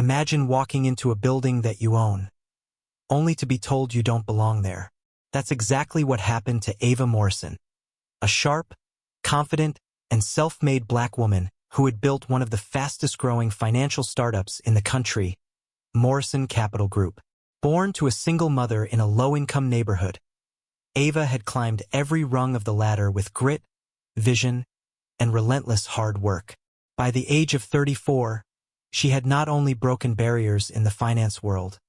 Imagine walking into a building that you own, only to be told you don't belong there. That's exactly what happened to Ava Morrison, a sharp, confident, and self-made black woman who had built one of the fastest-growing financial startups in the country, Morrison Capital Group. Born to a single mother in a low-income neighborhood, Ava had climbed every rung of the ladder with grit, vision, and relentless hard work. By the age of 34, she had not only broken barriers in the finance world,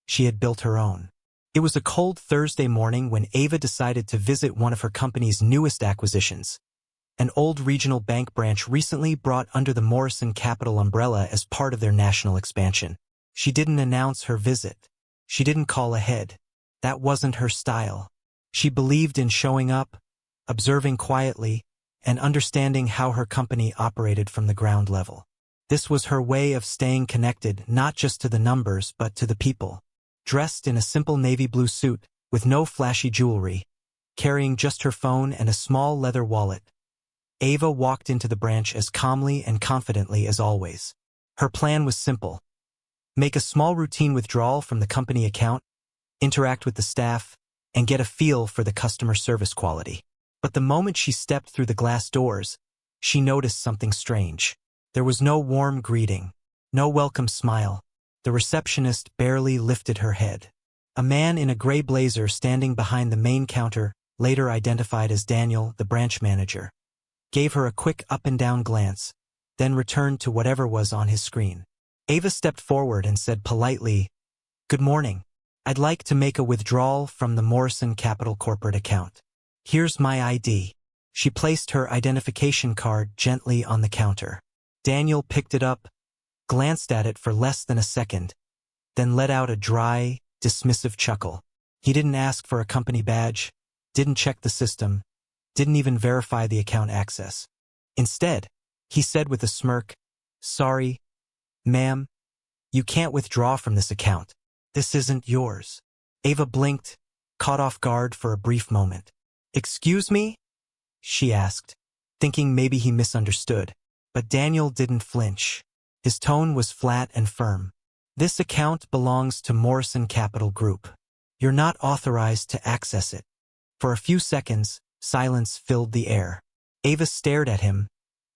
she had built her own. It was a cold Thursday morning when Ava decided to visit one of her company's newest acquisitions, an old regional bank branch recently brought under the Morrison Capital umbrella as part of their national expansion. She didn't announce her visit. She didn't call ahead. That wasn't her style. She believed in showing up, observing quietly, and understanding how her company operated from the ground level. This was her way of staying connected not just to the numbers but to the people. Dressed in a simple navy blue suit, with no flashy jewelry, carrying just her phone and a small leather wallet, Ava walked into the branch as calmly and confidently as always. Her plan was simple. Make a small routine withdrawal from the company account, interact with the staff, and get a feel for the customer service quality. But the moment she stepped through the glass doors, she noticed something strange. There was no warm greeting, no welcome smile. The receptionist barely lifted her head. A man in a gray blazer standing behind the main counter, later identified as Daniel, the branch manager, gave her a quick up-and-down glance, then returned to whatever was on his screen. Ava stepped forward and said politely, "Good morning. I'd like to make a withdrawal from the Morrison Capital corporate account. Here's my ID." She placed her identification card gently on the counter. Daniel picked it up, glanced at it for less than a second, then let out a dry, dismissive chuckle. He didn't ask for a company badge, didn't check the system, didn't even verify the account access. Instead, he said with a smirk, "Sorry, ma'am, you can't withdraw from this account. This isn't yours." Ava blinked, caught off guard for a brief moment. "Excuse me?" she asked, thinking maybe he misunderstood. But Daniel didn't flinch. His tone was flat and firm. "This account belongs to Morrison Capital Group. You're not authorized to access it." For a few seconds, silence filled the air. Ava stared at him,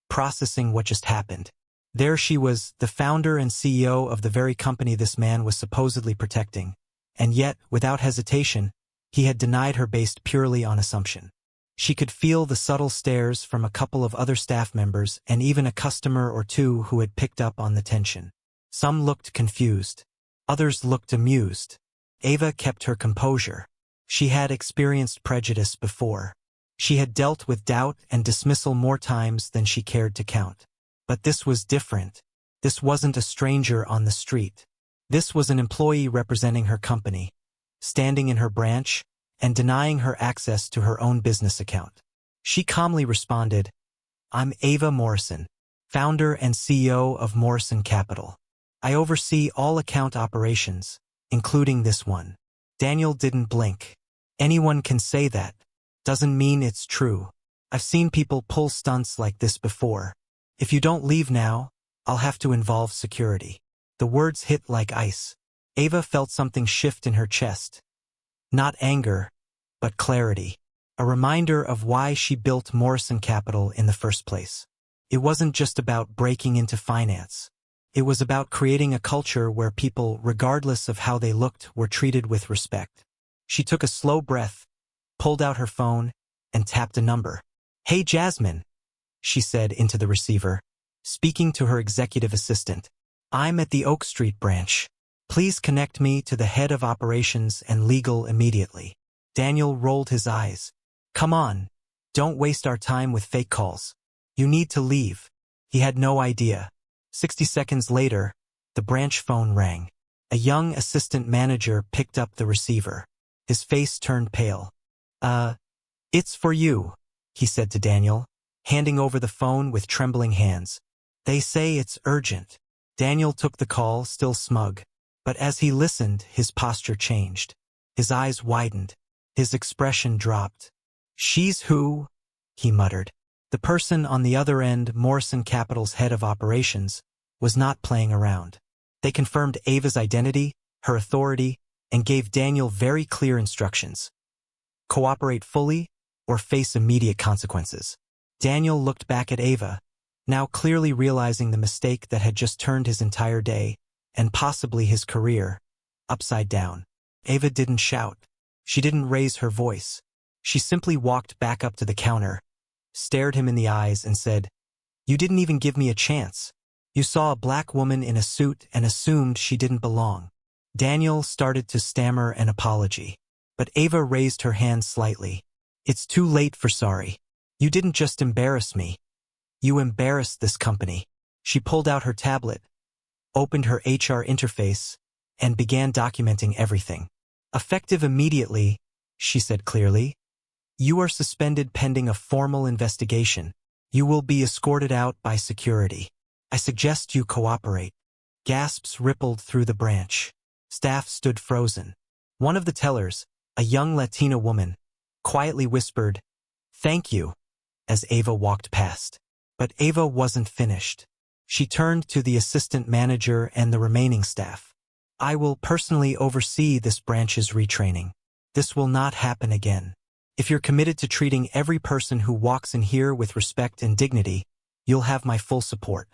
processing what just happened. There she was, the founder and CEO of the very company this man was supposedly protecting. And yet, without hesitation, he had denied her based purely on assumption. She could feel the subtle stares from a couple of other staff members and even a customer or two who had picked up on the tension. Some looked confused. Others looked amused. Ava kept her composure. She had experienced prejudice before. She had dealt with doubt and dismissal more times than she cared to count. But this was different. This wasn't a stranger on the street. This was an employee representing her company, standing in her branch, and denying her access to her own business account. She calmly responded, "I'm Ava Morrison, founder and CEO of Morrison Capital. I oversee all account operations, including this one." Daniel didn't blink. "Anyone can say that. Doesn't mean it's true. I've seen people pull stunts like this before. If you don't leave now, I'll have to involve security." The words hit like ice. Ava felt something shift in her chest. Not anger, but clarity. A reminder of why she built Morrison Capital in the first place. It wasn't just about breaking into finance. It was about creating a culture where people, regardless of how they looked, were treated with respect. She took a slow breath, pulled out her phone, and tapped a number. "Hey Jasmine," she said into the receiver, speaking to her executive assistant. "I'm at the Oak Street branch. Please connect me to the head of operations and legal immediately." Daniel rolled his eyes. "Come on, don't waste our time with fake calls. You need to leave." He had no idea. 60 seconds later, the branch phone rang. A young assistant manager picked up the receiver. His face turned pale. It's for you," he said to Daniel, handing over the phone with trembling hands. "They say it's urgent." Daniel took the call, still smug. But as he listened, his posture changed. His eyes widened. His expression dropped. "She's who?" he muttered. The person on the other end, Morrison Capital's head of operations, was not playing around. They confirmed Ava's identity, her authority, and gave Daniel very clear instructions. Cooperate fully or face immediate consequences. Daniel looked back at Ava, now clearly realizing the mistake that had just turned his entire day, and possibly his career, upside down. Ava didn't shout. She didn't raise her voice. She simply walked back up to the counter, stared him in the eyes, and said, "You didn't even give me a chance. You saw a black woman in a suit and assumed she didn't belong." Daniel started to stammer an apology, but Ava raised her hand slightly. "It's too late for sorry. You didn't just embarrass me. You embarrassed this company." She pulled out her tablet, opened her HR interface, and began documenting everything. "Effective immediately," she said clearly. "You are suspended pending a formal investigation. You will be escorted out by security. I suggest you cooperate." Gasps rippled through the branch. Staff stood frozen. One of the tellers, a young Latina woman, quietly whispered, "Thank you," as Ava walked past. But Ava wasn't finished. She turned to the assistant manager and the remaining staff. "I will personally oversee this branch's retraining. This will not happen again. If you're committed to treating every person who walks in here with respect and dignity, you'll have my full support.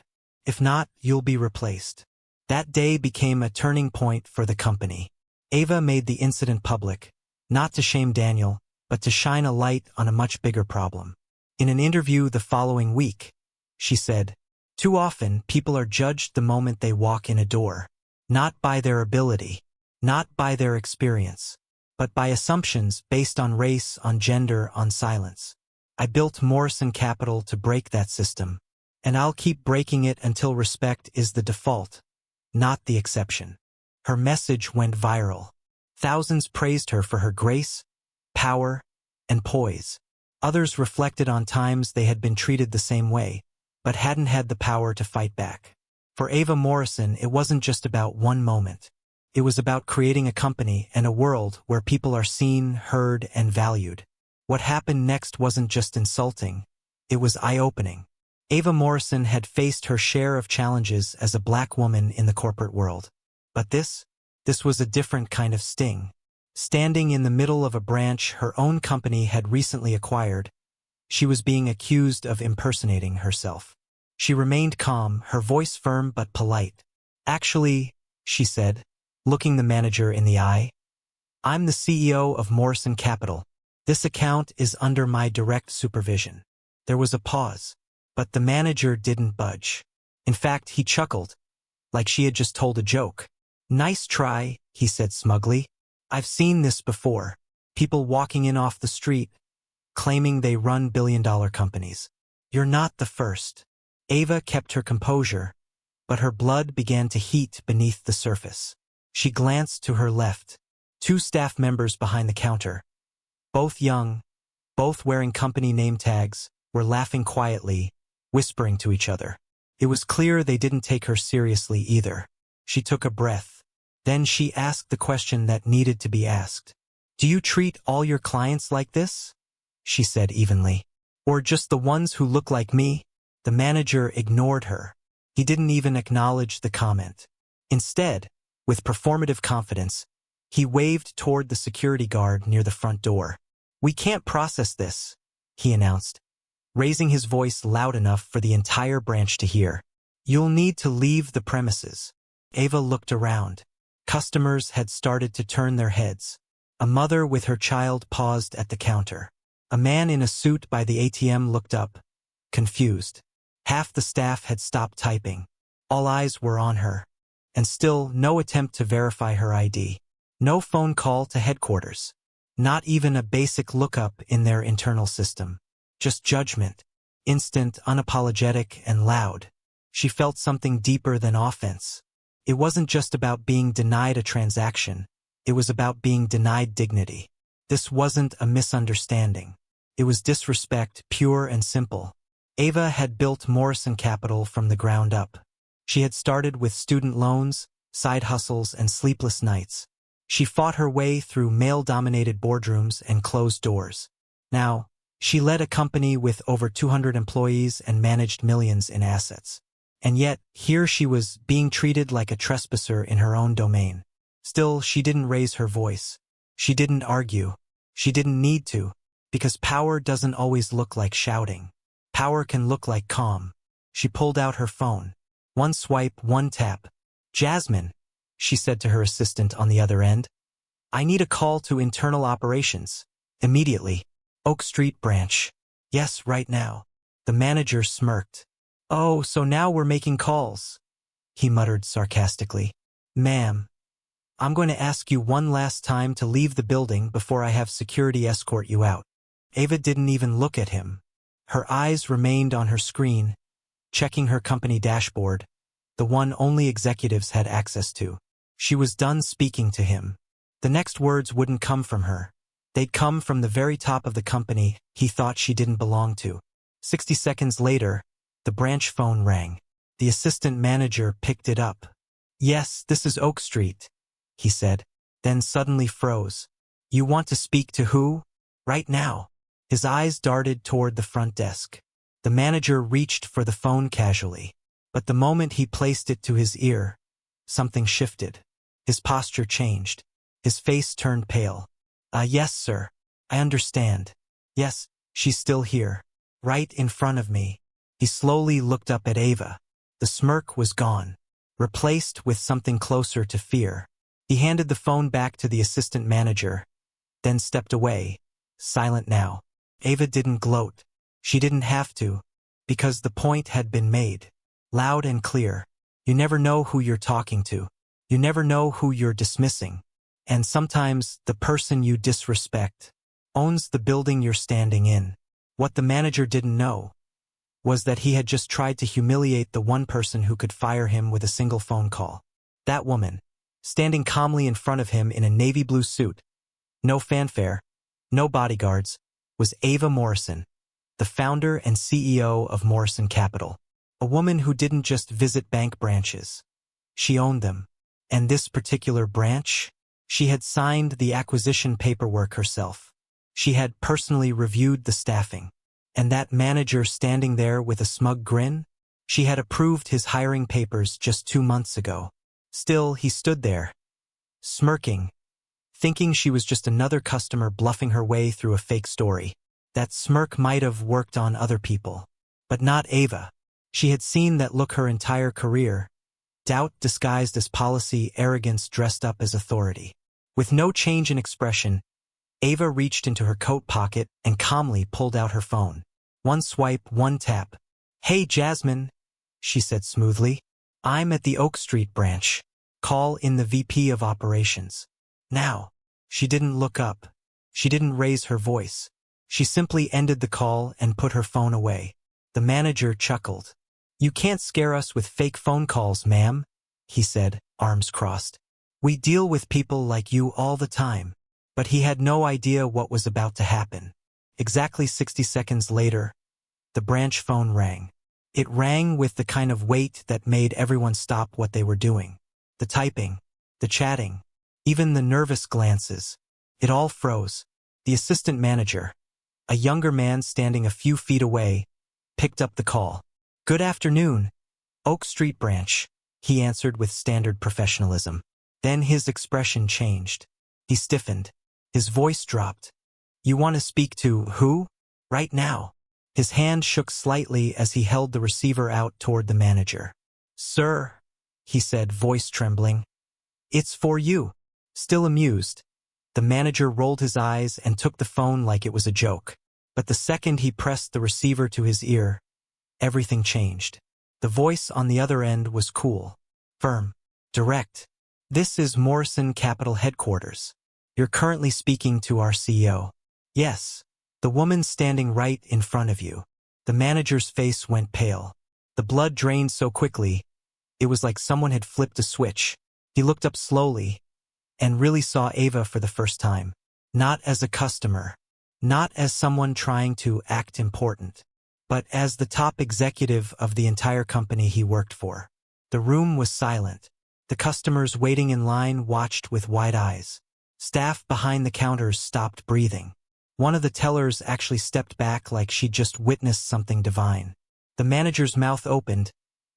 If not, you'll be replaced." That day became a turning point for the company. Ava made the incident public, not to shame Daniel, but to shine a light on a much bigger problem. In an interview the following week, she said, "Too often, people are judged the moment they walk in a door, not by their ability, not by their experience, but by assumptions based on race, on gender, on silence. I built Morrison Capital to break that system, and I'll keep breaking it until respect is the default, not the exception." Her message went viral. Thousands praised her for her grace, power, and poise. Others reflected on times they had been treated the same way, but hadn't had the power to fight back. For Ava Morrison, it wasn't just about one moment. It was about creating a company and a world where people are seen, heard, and valued. What happened next wasn't just insulting. It was eye-opening. Ava Morrison had faced her share of challenges as a black woman in the corporate world. But this was a different kind of sting. Standing in the middle of a branch her own company had recently acquired, she was being accused of impersonating herself. She remained calm, her voice firm but polite. "Actually," she said, looking the manager in the eye, "I'm the CEO of Morrison Capital. This account is under my direct supervision." There was a pause, but the manager didn't budge. In fact, he chuckled, like she had just told a joke. "Nice try," he said smugly. "I've seen this before. People walking in off the street, claiming they run billion-dollar companies. You're not the first." Ava kept her composure, but her blood began to heat beneath the surface. She glanced to her left. Two staff members behind the counter, both young, both wearing company name tags, were laughing quietly, whispering to each other. It was clear they didn't take her seriously either. She took a breath. Then she asked the question that needed to be asked. "Do you treat all your clients like this?" she said evenly. "Or just the ones who look like me?" The manager ignored her. He didn't even acknowledge the comment. Instead, with performative confidence, he waved toward the security guard near the front door. "We can't process this," he announced, raising his voice loud enough for the entire branch to hear. "You'll need to leave the premises." Ava looked around. Customers had started to turn their heads. A mother with her child paused at the counter. A man in a suit by the ATM looked up, confused. Half the staff had stopped typing. All eyes were on her. And still, no attempt to verify her ID. No phone call to headquarters. Not even a basic lookup in their internal system. Just judgment. Instant, unapologetic, and loud. She felt something deeper than offense. It wasn't just about being denied a transaction. It was about being denied dignity. This wasn't a misunderstanding. It was disrespect, pure and simple. Ava had built Morrison Capital from the ground up. She had started with student loans, side hustles, and sleepless nights. She fought her way through male-dominated boardrooms and closed doors. Now, she led a company with over 200 employees and managed millions in assets. And yet, here she was, being treated like a trespasser in her own domain. Still, she didn't raise her voice. She didn't argue. She didn't need to, because power doesn't always look like shouting. Power can look like calm. She pulled out her phone. One swipe, one tap. "Jasmine," she said to her assistant on the other end. "I need a call to internal operations. Immediately. Oak Street branch." "Yes, right now." The manager smirked. "Oh, so now we're making calls," he muttered sarcastically. "Ma'am, I'm going to ask you one last time to leave the building before I have security escort you out." Ava didn't even look at him. Her eyes remained on her screen, checking her company dashboard, the one only executives had access to. She was done speaking to him. The next words wouldn't come from her. They'd come from the very top of the company he thought she didn't belong to. 60 seconds later, the branch phone rang. The assistant manager picked it up. "Yes, this is Oak Street," he said, then suddenly froze. "You want to speak to who?" "Right now." His eyes darted toward the front desk. The manager reached for the phone casually, but the moment he placed it to his ear, something shifted. His posture changed. His face turned pale. Yes, sir. I understand. Yes, she's still here. Right in front of me." He slowly looked up at Ava. The smirk was gone, replaced with something closer to fear. He handed the phone back to the assistant manager, then stepped away, silent now. Ava didn't gloat. She didn't have to, because the point had been made. Loud and clear. You never know who you're talking to. You never know who you're dismissing. And sometimes the person you disrespect owns the building you're standing in. What the manager didn't know was that he had just tried to humiliate the one person who could fire him with a single phone call. That woman, standing calmly in front of him in a navy blue suit, no fanfare, no bodyguards, was Ava Morrison, the founder and CEO of Morrison Capital. A woman who didn't just visit bank branches. She owned them. And this particular branch? She had signed the acquisition paperwork herself. She had personally reviewed the staffing. And that manager standing there with a smug grin? She had approved his hiring papers just 2 months ago. Still, he stood there, smirking, thinking she was just another customer bluffing her way through a fake story. That smirk might have worked on other people, but not Ava. She had seen that look her entire career. Doubt disguised as policy, arrogance dressed up as authority. With no change in expression, Ava reached into her coat pocket and calmly pulled out her phone. One swipe, one tap. "Hey, Jasmine," she said smoothly. "I'm at the Oak Street branch. Call in the VP of Operations. Now." She didn't look up. She didn't raise her voice. She simply ended the call and put her phone away. The manager chuckled. "You can't scare us with fake phone calls, ma'am," he said, arms crossed. "We deal with people like you all the time." But he had no idea what was about to happen. Exactly 60 seconds later, the branch phone rang. It rang with the kind of weight that made everyone stop what they were doing. The typing, the chatting, even the nervous glances. It all froze. The assistant manager, a younger man standing a few feet away, picked up the call. "Good afternoon, Oak Street branch," he answered with standard professionalism. Then his expression changed. He stiffened. His voice dropped. "You want to speak to who? Right now." His hand shook slightly as he held the receiver out toward the manager. "Sir," he said, voice trembling. "It's for you." Still amused, the manager rolled his eyes and took the phone like it was a joke. But the second he pressed the receiver to his ear, everything changed. The voice on the other end was cool, firm, direct. "This is Morrison Capital headquarters. You're currently speaking to our CEO." "Yes." "The woman standing right in front of you." The manager's face went pale. The blood drained so quickly, it was like someone had flipped a switch. He looked up slowly and really saw Ava for the first time. Not as a customer, not as someone trying to act important, but as the top executive of the entire company he worked for. The room was silent. The customers waiting in line watched with wide eyes. Staff behind the counters stopped breathing. One of the tellers actually stepped back like she'd just witnessed something divine. The manager's mouth opened,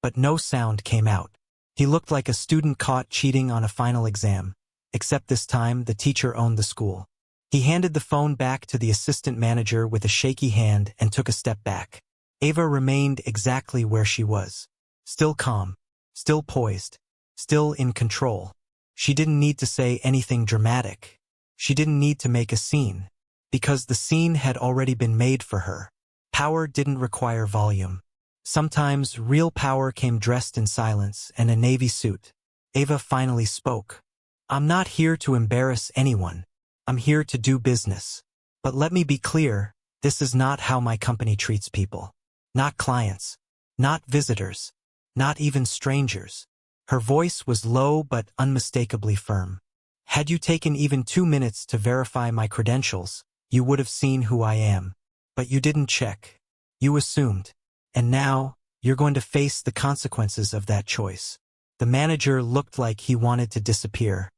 but no sound came out. He looked like a student caught cheating on a final exam, except this time the teacher owned the school. He handed the phone back to the assistant manager with a shaky hand and took a step back. Ava remained exactly where she was. Still calm, still poised, still in control. She didn't need to say anything dramatic. She didn't need to make a scene, because the scene had already been made for her. Power didn't require volume. Sometimes real power came dressed in silence and a navy suit. Ava finally spoke. "I'm not here to embarrass anyone. I'm here to do business. But let me be clear, this is not how my company treats people. Not clients, not visitors, not even strangers." Her voice was low but unmistakably firm. "Had you taken even 2 minutes to verify my credentials, you would have seen who I am. But you didn't check. You assumed. And now, you're going to face the consequences of that choice." The manager looked like he wanted to disappear.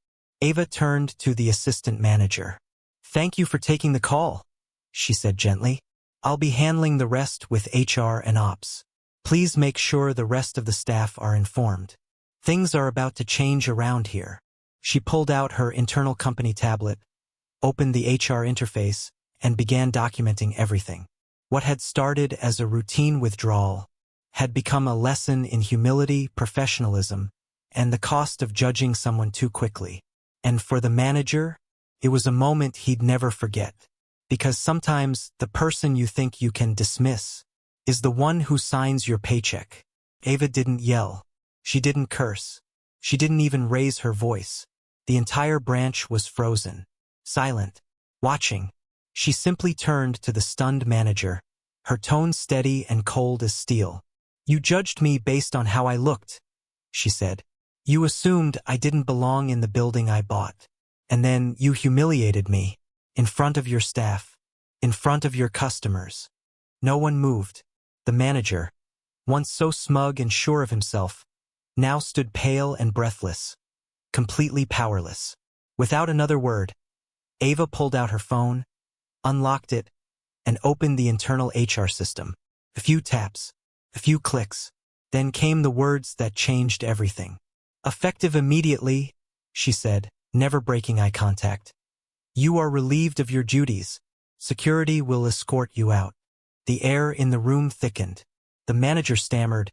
Ava turned to the assistant manager. "Thank you for taking the call," she said gently. "I'll be handling the rest with HR and Ops. Please make sure the rest of the staff are informed. Things are about to change around here." She pulled out her internal company tablet, opened the HR interface, and began documenting everything. What had started as a routine withdrawal had become a lesson in humility, professionalism, and the cost of judging someone too quickly. And for the manager, it was a moment he'd never forget. Because sometimes the person you think you can dismiss is the one who signs your paycheck. Ava didn't yell. She didn't curse. She didn't even raise her voice. The entire branch was frozen, silent, watching. She simply turned to the stunned manager, her tone steady and cold as steel. "You judged me based on how I looked," she said. "You assumed I didn't belong in the building I bought. And then you humiliated me, in front of your staff, in front of your customers." No one moved. The manager, once so smug and sure of himself, now stood pale and breathless, completely powerless. Without another word, Ava pulled out her phone, unlocked it, and opened the internal HR system. A few taps, a few clicks, then came the words that changed everything. "Effective immediately," she said, never breaking eye contact. "You are relieved of your duties. Security will escort you out." The air in the room thickened. The manager stammered,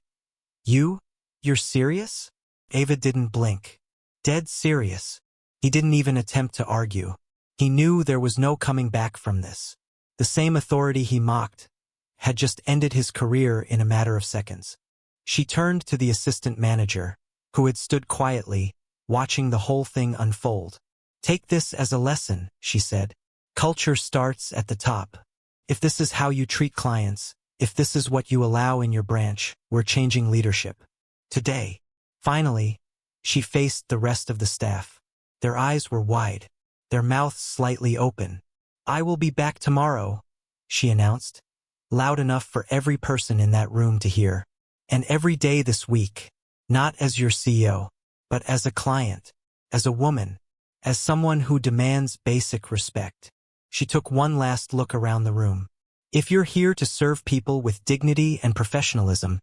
You're serious?" Ava didn't blink. Dead serious. He didn't even attempt to argue. He knew there was no coming back from this. The same authority he mocked had just ended his career in a matter of seconds. She turned to the assistant manager, who had stood quietly, watching the whole thing unfold. "Take this as a lesson," she said. "Culture starts at the top. If this is how you treat clients, if this is what you allow in your branch, we're changing leadership. Today." Finally, she faced the rest of the staff. Their eyes were wide, their mouths slightly open. "I will be back tomorrow," she announced, loud enough for every person in that room to hear. "And every day this week, not as your CEO, but as a client, as a woman, as someone who demands basic respect." She took one last look around the room. "If you're here to serve people with dignity and professionalism,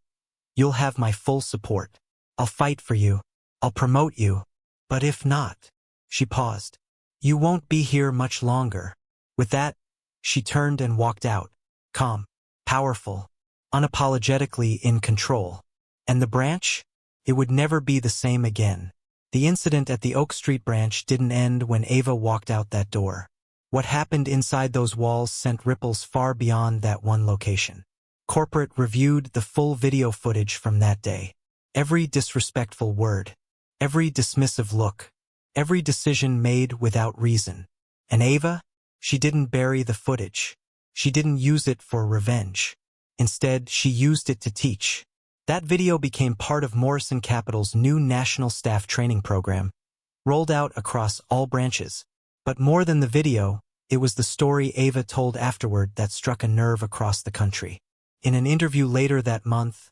you'll have my full support. I'll fight for you. I'll promote you. But if not," she paused, "you won't be here much longer." With that, she turned and walked out, calm, powerful, unapologetically in control. And the branch? It would never be the same again. The incident at the Oak Street branch didn't end when Ava walked out that door. What happened inside those walls sent ripples far beyond that one location. Corporate reviewed the full video footage from that day. Every disrespectful word, every dismissive look, every decision made without reason. And Ava? She didn't bury the footage. She didn't use it for revenge. Instead, she used it to teach. That video became part of Morrison Capital's new national staff training program, rolled out across all branches. But more than the video, it was the story Ava told afterward that struck a nerve across the country. In an interview later that month,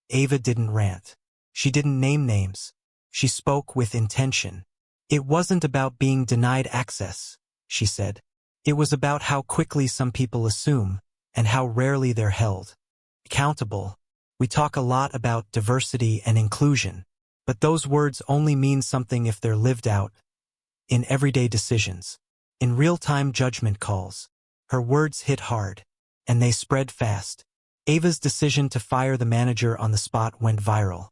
Ava didn't rant. She didn't name names. She spoke with intention. "It wasn't about being denied access," she said. "It was about how quickly some people assume, and how rarely they're held accountable." We talk a lot about diversity and inclusion, but those words only mean something if they're lived out in everyday decisions. In real-time judgment calls, her words hit hard, and they spread fast. Ava's decision to fire the manager on the spot went viral.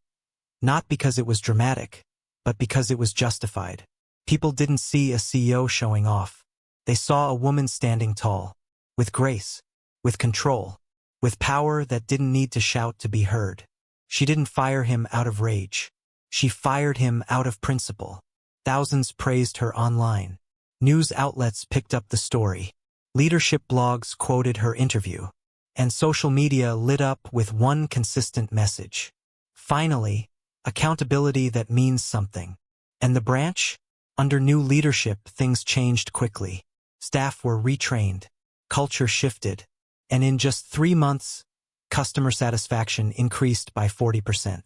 Not because it was dramatic, but because it was justified. People didn't see a CEO showing off. They saw a woman standing tall, with grace, with control, with power that didn't need to shout to be heard. She didn't fire him out of rage. She fired him out of principle. Thousands praised her online. News outlets picked up the story. Leadership blogs quoted her interview. And social media lit up with one consistent message. Finally, accountability that means something. And the branch? Under new leadership, things changed quickly. Staff were retrained. Culture shifted. And in just 3 months, customer satisfaction increased by 40%.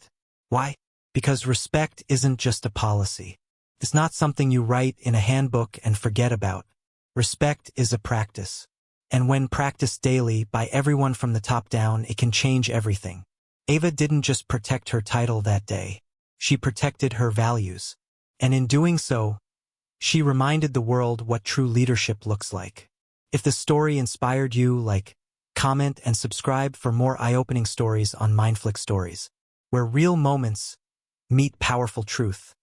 Why? Because respect isn't just a policy. It's not something you write in a handbook and forget about. Respect is a practice. And when practiced daily by everyone from the top down, it can change everything. Ava didn't just protect her title that day. She protected her values. And in doing so, she reminded the world what true leadership looks like. If the story inspired you, comment and subscribe for more eye-opening stories on Mindflix Stories, where real moments meet powerful truth.